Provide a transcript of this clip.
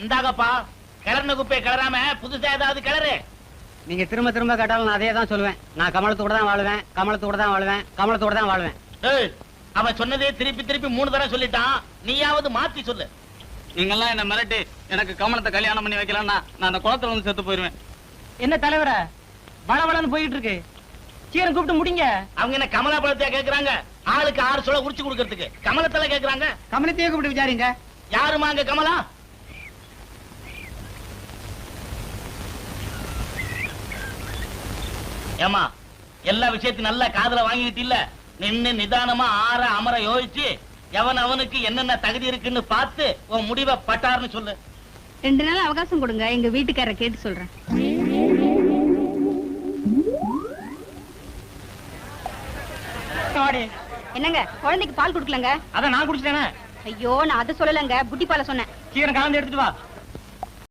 இந்தாங்கப்பா, கிளர்ன குப்பையை கிளறாம புதுசா ஏதாவது கிளறு. நீங்க திரும்ப திரும்ப கேட்டாலும் நான் அதே தான் சொல்லுவேன். நான் கமலத்தோட தான் வாழுவேன், கமலத்தோட தான் வாழுவேன், கமலத்தோட தான் வாழ்வேன். அவன் சொன்னதே திருப்பி திருப்பி 3 தடவை சொல்லிட்டான். நீயாவது மாத்தி சொல்லு. நீங்கெல்லாம் என்ன மிரட்டி எனக்கு கமலத்தை கல்யாணம் பண்ணி வைக்கலன்னா நான் அந்த குளத்துல வந்து செத்து போயிருவேன். என்ன தலைவர வளவளன்னு போயிட்டு இருக்கு, சீரம் கூப்பிட்டு முடிங்க. அவங்க என்ன கமலா பழத்தையா கேக்குறாங்க? ஆளுக்கு 6 சொல்ல உரிச்சு கொடுக்கறதுக்கு கமலத்துல கேக்குறாங்க. கமலத்தையே கூப்பிட்டு விசாரிங்க. யாருமா அங்க கமலா? ஏமா, எல்லா விஷயத்தையும் நல்லா காதுல வாங்கிட்டு இல்ல, நின்னு நிதானமா ஆற அமர யோசிச்சு எவன் அவனுக்கு என்னென்ன தகுதி இருக்குன்னு பார்த்து உன் முடிவை பட்டார்னு சொல்லு. 2 நாள் அவகாசம் கொடுங்க, எங்க வீட்டுக்காரரை கேட்டு சொல்றேன். என்னங்க, குழந்தைக்கு பால் குடுக்கலங்க? அத நான் குடிச்சிட்டேனே. ஐயோ, நான் அதை சொல்லலங்க, புட்டி பாலை சொன்னேன். சீரம் கலந்து எடுத்துட்டு வா.